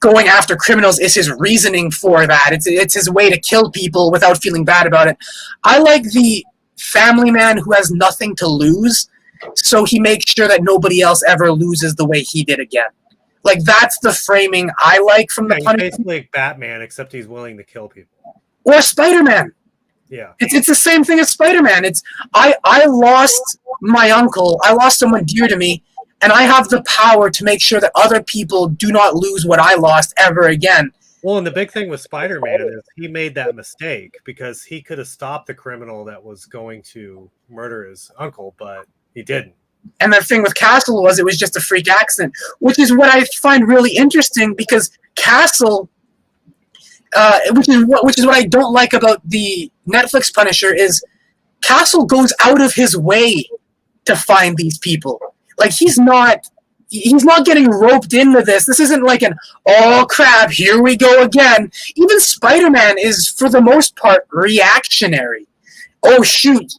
going after criminals is his reasoning for that. It's his way to kill people without feeling bad about it. I like the family man who has nothing to lose, so he makes sure that nobody else ever loses the way he did again. Like, that's the framing I like from the Punisher. He's basically like Batman, except he's willing to kill people. Or Spider-Man. Yeah. It's the same thing as Spider-Man. I lost my uncle. I lost someone dear to me, and I have the power to make sure that other people do not lose what I lost ever again. Well, and the big thing with Spider-Man is he made that mistake because he could have stopped the criminal that was going to murder his uncle, but he didn't. And the thing with Castle was it was just a freak accident, which is what I find really interesting because Castle, which is what I don't like about the Netflix Punisher, is Castle goes out of his way to find these people. Like, he's not getting roped into this. This isn't like an, oh crap, here we go again. Even Spider-Man is, for the most part, reactionary. Oh shoot,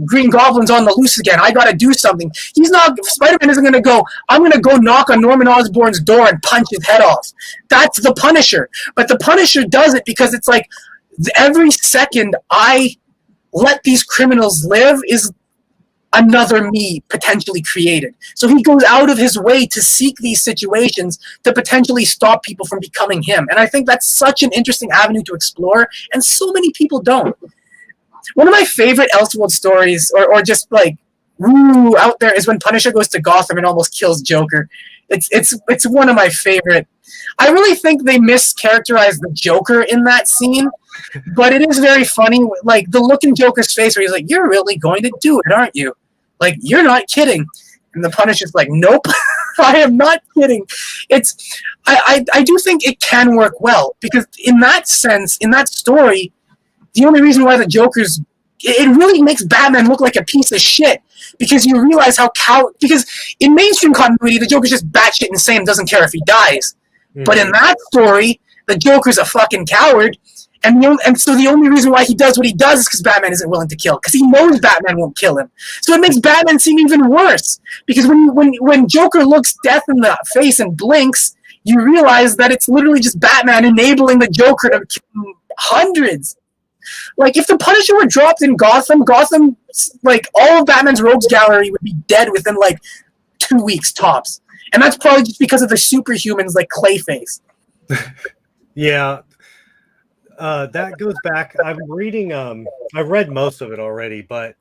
Green Goblin's on the loose again. I gotta do something. Spider-Man isn't gonna go, I'm gonna go knock on Norman Osborn's door and punch his head off. That's the Punisher. But the Punisher does it because it's like, every second I let these criminals live is another me potentially created. So he goes out of his way to seek these situations to potentially stop people from becoming him. And I think that's such an interesting avenue to explore, and so many people don't. One of my favorite Elseworld stories, or just like, woo, out there, is when Punisher goes to Gotham and almost kills Joker. It's one of my favorite. I really think they mischaracterized the Joker in that scene, but it is very funny. Like, the look in Joker's face where he's like, you're really going to do it, aren't you? Like, you're not kidding. And the Punisher's like, nope, I am not kidding. I do think it can work well, because in that sense, in that story, the only reason why the Joker's... It really makes Batman look like a piece of shit, because you realize because in mainstream continuity, the Joker's just batshit insane and doesn't care if he dies. Mm-hmm. But in that story, the Joker's a fucking coward, and so the only reason why he does what he does is because Batman isn't willing to kill, because he knows Batman won't kill him. So it makes Batman seem even worse, because when Joker looks death in the face and blinks, you realize that it's literally just Batman enabling the Joker to kill hundreds. Like, if the Punisher were dropped in Gotham, like, all of Batman's rogues gallery would be dead within, like, 2 weeks tops. And that's probably just because of the superhumans like Clayface. Yeah. That goes back. I'm reading, I've read most of it already, but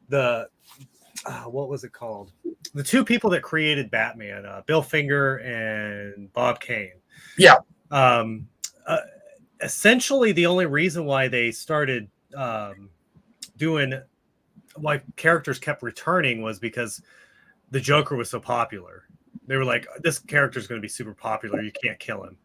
what was it called? The two people that created Batman, Bill Finger and Bob Kane. Yeah. Essentially, the only reason why they started why characters kept returning was because the Joker was so popular. They were like, this character is going to be super popular. You can't kill him.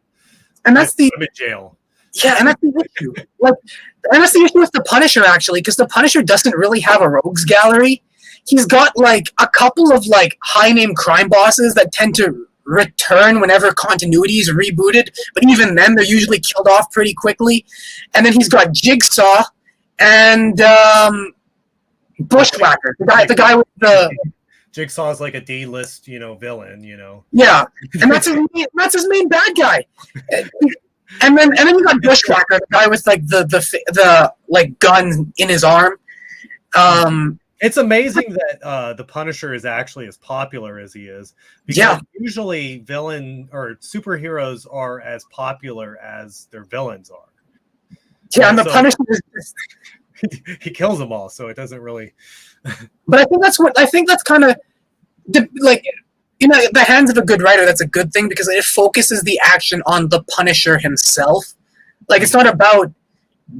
And that's put him in jail. Yeah, and that's the issue. And that's the issue with the Punisher, actually, because the Punisher doesn't really have a rogues gallery. He's got, like, a couple of, like, high-name crime bosses that tend to return whenever continuity is rebooted, but even then they're usually killed off pretty quickly. And then he's got Jigsaw and Bushwhacker, the guy with the Jigsaw is like a D-list, villain, Yeah, and that's his main bad guy. And then you got Bushwhacker, the guy with like the like gun in his arm. It's amazing that the Punisher is actually as popular as he is. Because usually villain or superheroes are as popular as their villains are. Yeah, and the Punisher is he kills them all, so it doesn't really. But I think that's kind of like, the hands of a good writer. That's a good thing because it focuses the action on the Punisher himself. Like, it's not about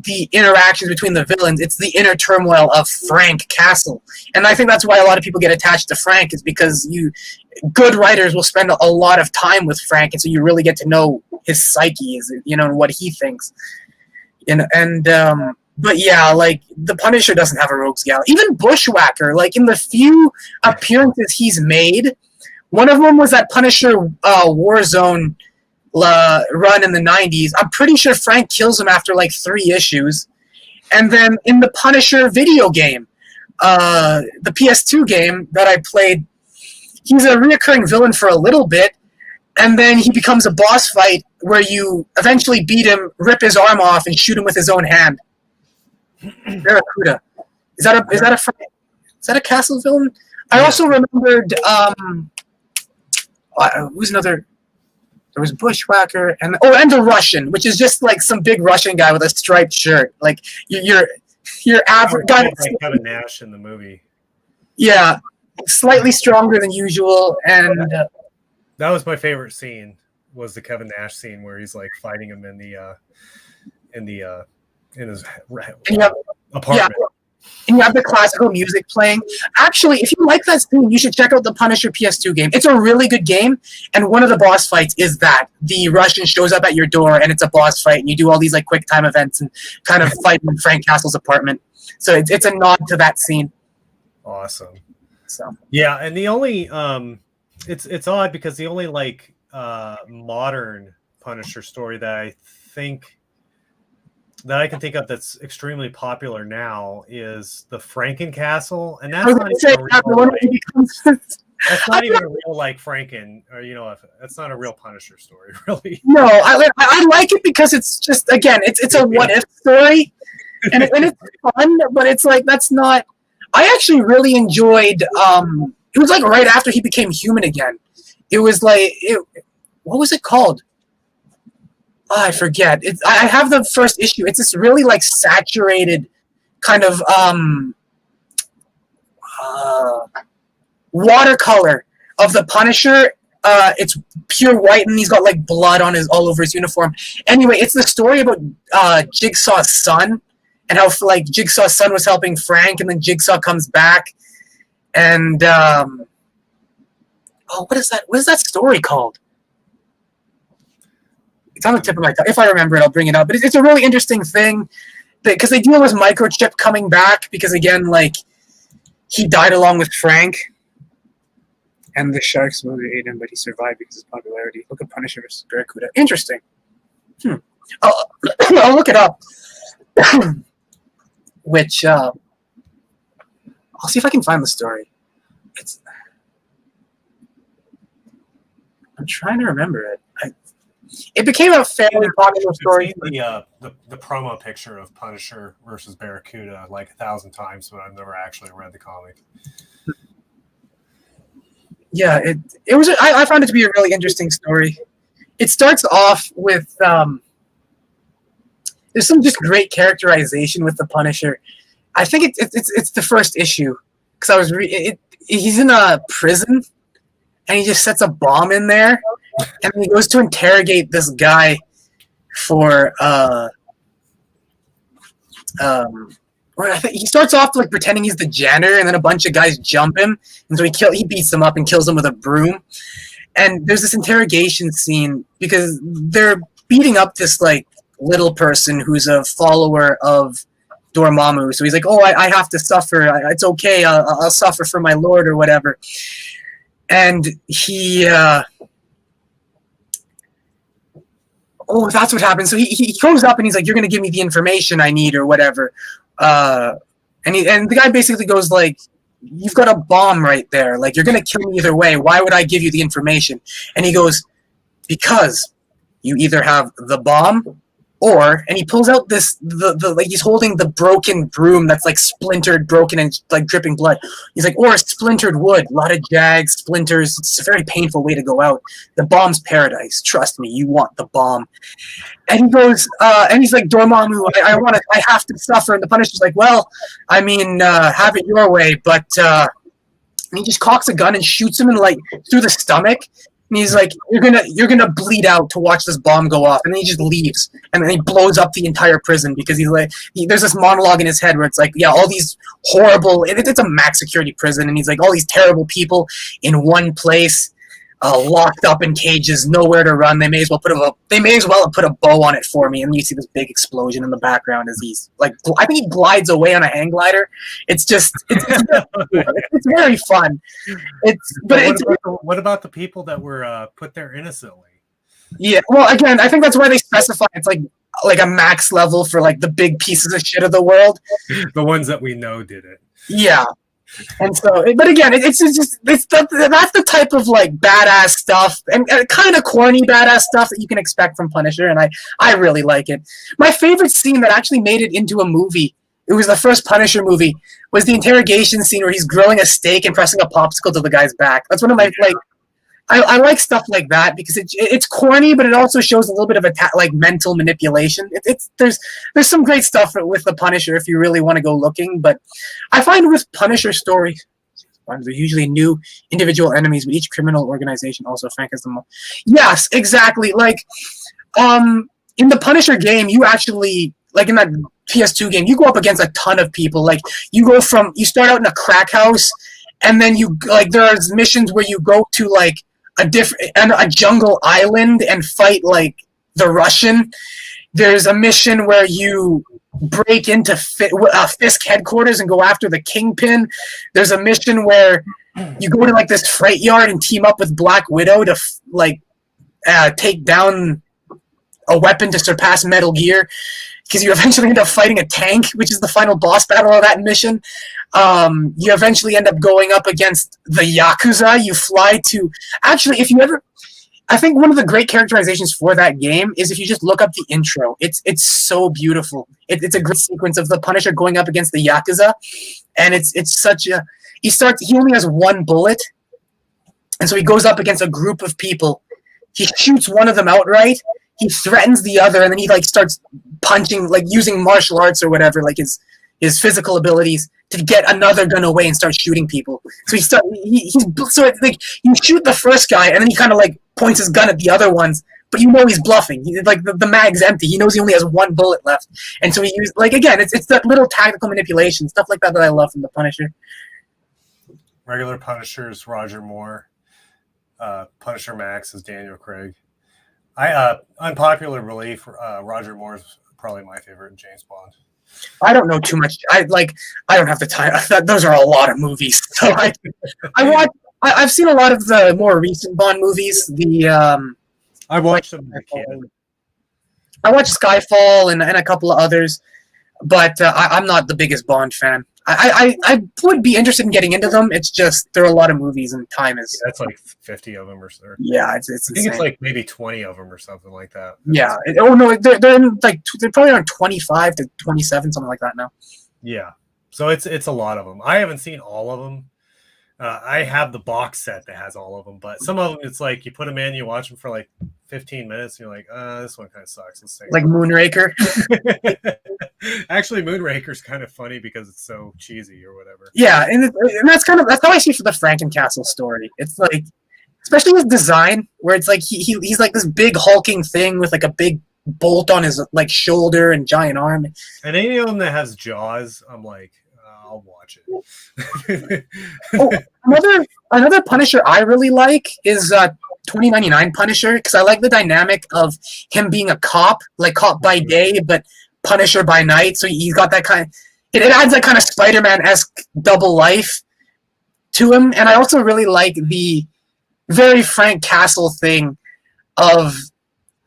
the interactions between the villains, it's the inner turmoil of Frank Castle. And I think that's why a lot of people get attached to Frank, is because good writers will spend a lot of time with Frank, and so you really get to know his psyche, and what he thinks. But yeah, like, the Punisher doesn't have a rogues gallery. Even Bushwhacker, like, in the few appearances he's made, one of them was that Punisher Warzone run in the 90s. I'm pretty sure Frank kills him after like 3 issues. And then in the Punisher video game, the PS2 game that I played, he's a reoccurring villain for a little bit, and then he becomes a boss fight where you eventually beat him, rip his arm off, and shoot him with his own hand. Barracuda. Is that a castle villain? I also remembered who's another. There was Bushwhacker and the Russian, which is just like some big Russian guy with a striped shirt. Like your average guy. Like Kevin Nash in the movie. Yeah, slightly stronger than usual, and that was my favorite scene. Was the Kevin Nash scene where he's like fighting him in his apartment. Yeah. And you have the classical music playing. Actually, if you like that scene, you should check out the Punisher PS2 game. It's a really good game, and one of the boss fights is that. The Russian shows up at your door, and it's a boss fight, and you do all these like quick time events and kind of fight in Frank Castle's apartment. So it's a nod to that scene. Awesome. So yeah, and the only it's odd because the only like modern Punisher story that I can think of that's extremely popular now is the Franken-Castle, and that's not even a real like Franken, or that's not a real Punisher story, really. No, I like it because it's just it's a what if story, and it's fun, but it's like that's not. I actually really enjoyed. It was like right after he became human again. It was like what was it called? Oh, I forget. I have the first issue. It's this really like saturated kind of watercolor of the Punisher. It's pure white, and he's got like blood on all over his uniform. Anyway, it's the story about Jigsaw's son and how like Jigsaw's son was helping Frank, and then Jigsaw comes back, and what is that? What is that story called? It's on the tip of my tongue. If I remember it, I'll bring it up. But it's a really interesting thing because they deal with Microchip coming back because, again, like, he died along with Frank. And the Sharks movie ate him, but he survived because of his popularity. Look at Punisher vs. Barracuda. Interesting. I'll look it up. Which, I'll see if I can find the story. I'm trying to remember it. It became a fairly popular story. The promo picture of Punisher versus Barracuda like 1,000 times, but I've never actually read the comic. Yeah, it was. I found it to be a really interesting story. It starts off with there's some just great characterization with the Punisher. I think it's the first issue because I was he's in a prison and he just sets a bomb in there. And he goes to interrogate this guy for I think he starts off like pretending he's the janitor, and then a bunch of guys jump him, and so he beats them up and kills them with a broom. And there's this interrogation scene because they're beating up this like little person who's a follower of Dormammu. So he's like, "Oh, I have to suffer. It's okay. I'll suffer for my lord or whatever." And he. Oh, that's what happened. So he goes up and he's like, "You're gonna give me the information I need or whatever." And the guy basically goes like, "You've got a bomb right there. Like, you're gonna kill me either way. Why would I give you the information?" And he goes, "Because you either have the bomb, and he pulls out the like he's holding the broken broom that's like splintered, broken, and like dripping blood. He's like, or splintered wood, a lot of jags, splinters. It's a very painful way to go out. The bomb's paradise. Trust me, you want the bomb." And he goes, and he's like, "Dormammu, I have to suffer." And the Punisher's like, "Well, I mean, have it your way, but." And he just cocks a gun and shoots him in like through the stomach. And he's like, you're gonna bleed out to watch this bomb go off. And then he just leaves. And then he blows up the entire prison because he's like, there's this monologue in his head where it's like, yeah, all these horrible, it's a max security prison. And he's like, all these terrible people in one place, locked up in cages, nowhere to run. They may as well have put a bow on it for me. And you see this big explosion in the background as he's like, I think he glides away on a hang glider. It's very fun. What about the people that were put there innocently? Yeah, well, again, I think that's why they specify it's like a max level for like the big pieces of shit of the world. The ones that we know did it. Yeah. And so, but again, that's the type of like badass stuff and kind of corny badass stuff that you can expect from Punisher, and I really like it. My favorite scene that actually made it into a movie, it was the first Punisher movie, was the interrogation scene where he's grilling a steak and pressing a popsicle to the guy's back. That's one of my like. I like stuff like that because it's corny, but it also shows a little bit of like mental manipulation. There's some great stuff with the Punisher if you really want to go looking. But I find with Punisher stories, they're usually new individual enemies, but each criminal organization also frank them. Yes, exactly. Like in the Punisher game, you actually like in that PS2 game, you go up against a ton of people. Like you start out in a crack house, and then there's missions where you go to like a jungle island and fight like the Russian. There's a mission where you break into Fisk headquarters and go after the Kingpin. There's a mission where you go to like this freight yard and team up with Black Widow to take down a weapon to surpass Metal Gear, because you eventually end up fighting a tank, which is the final boss battle of that mission. You eventually end up going up against the Yakuza. You fly to... Actually, I think one of the great characterizations for that game is if you just look up the intro. It's so beautiful. It's a great sequence of the Punisher going up against the Yakuza, and it's such a... He only has one bullet, and so he goes up against a group of people. He shoots one of them outright. He threatens the other, and then he like starts punching, like using martial arts or whatever, like his physical abilities to get another gun away and start shooting people. So so it's like you shoot the first guy, and then he kind of like points his gun at the other ones, but you know he's bluffing. Like the mag's empty. He knows he only has one bullet left, and so he uses it's that little tactical manipulation stuff like that I love from the Punisher. Regular Punisher is Roger Moore. Punisher Max is Daniel Craig. Unpopular belief, Roger Moore is probably my favorite James Bond. I don't know too much. I don't have the time. Those are a lot of movies. So I've seen a lot of the more recent Bond movies. I watched them as a kid. I watched Skyfall and a couple of others, but I'm not the biggest Bond fan. I would be interested in getting into them. It's just there are a lot of movies and time is. That's like 50 of them or so. Yeah, it's I think it's like maybe 20 of them or something like that. Yeah. They're in like they're probably around 25 to 27, something like that now. Yeah. So it's a lot of them. I haven't seen all of them. I have the box set that has all of them, but some of them it's like you put them in, you watch them for like 15 minutes, and you're like, this one kind of sucks. Let's take like Moonraker. Actually, Moonraker's kind of funny because it's so cheesy or whatever. Yeah, and that's how I see for the Frankencastle story. It's like, especially his design, where it's like he's like this big hulking thing with like a big bolt on his like shoulder and giant arm. And any of them that has jaws, I'm like, I'll watch it. Another Punisher I really like is 2099 Punisher, because I like the dynamic of him being a cop, like cop by day, but Punisher by night. So he's got that kind of... It adds that kind of Spider-Man-esque double life to him. And I also really like the very Frank Castle thing of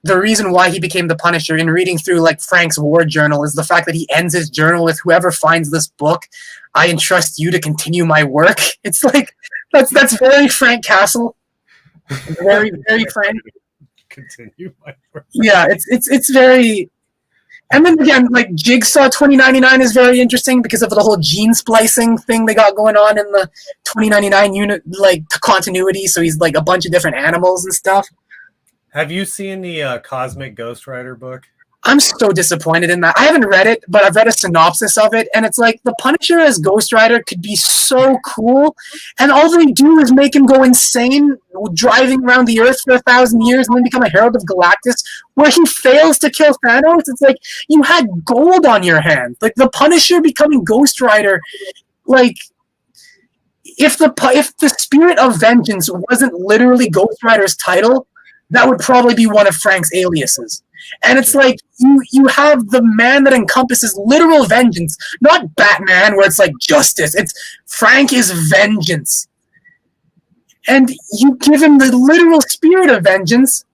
the reason why he became the Punisher. In reading through like Frank's war journal is the fact that he ends his journal with, "Whoever finds this book, I entrust you to continue my work." It's like that's very Frank Castle. Very, very Frank. Continue my work. Yeah, it's very. And then again, like Jigsaw 2099 is very interesting because of the whole gene splicing thing they got going on in the 2099 unit, like continuity. So he's like a bunch of different animals and stuff. Have you seen the Cosmic Ghost Rider book? I'm so disappointed in that. I haven't read it, but I've read a synopsis of it, and it's like the Punisher as Ghost Rider could be so cool, and all they do is make him go insane, driving around the Earth for 1,000 years, and then become a Herald of Galactus, where he fails to kill Thanos. It's like you had gold on your hands. Like the Punisher becoming Ghost Rider, like if the Spirit of Vengeance wasn't literally Ghost Rider's title, that would probably be one of Frank's aliases. And it's like you have the man that encompasses literal vengeance, not Batman where it's like justice. It's Frank is vengeance. And you give him the literal spirit of vengeance,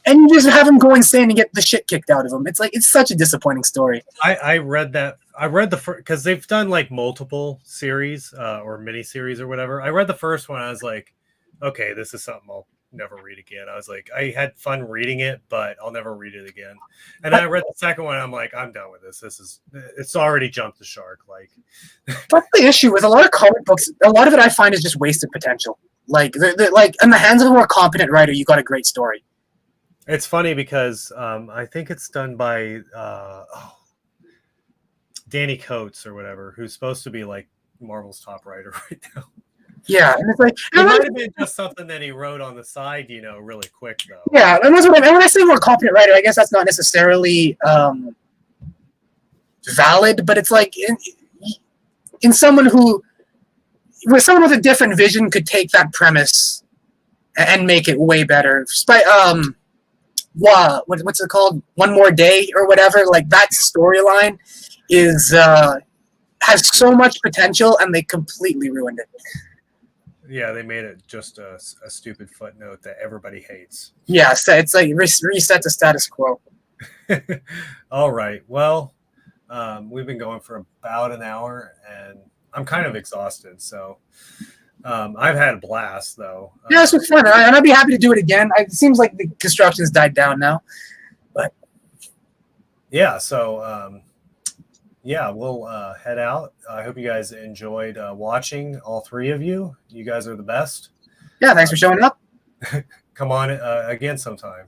and you just have him go insane and get the shit kicked out of him. It's like, it's such a disappointing story. I read that. I read the first because they've done like multiple series or mini series or whatever. I read the first one. I was like, okay, this is something I'll never read again. I was like, I had fun reading it, but I'll never read it again. And then I read the second one. I'm like, I'm done with this. It's already jumped the shark. Like, That's the issue with a lot of comic books. A lot of it I find is just wasted potential. Like, like in the hands of a more competent writer, you got a great story. it's funny because I think it's done by Danny Coates or whatever, who's supposed to be like Marvel's top writer right now. Yeah, and it's like, It might have been just something that he wrote on the side, really quick though. yeah, and that's what I mean. When I say more competent writer, I guess that's not necessarily valid, but it's like in someone where someone with a different vision could take that premise and make it way better. What's it called? One More Day or whatever. Like that storyline is has so much potential, and they completely ruined it. Yeah, they made it just a stupid footnote that everybody hates. Yeah, so it's like reset the status quo. All right. Well, we've been going for about an hour, and I'm kind of exhausted. So I've had a blast, though. Yeah, this was fun, and I'd be happy to do it again. It seems like the construction's died down now, but yeah. So yeah, we'll head out. I hope you guys enjoyed watching. All three of you. You guys are the best. yeah, thanks for showing up. Come on again sometime.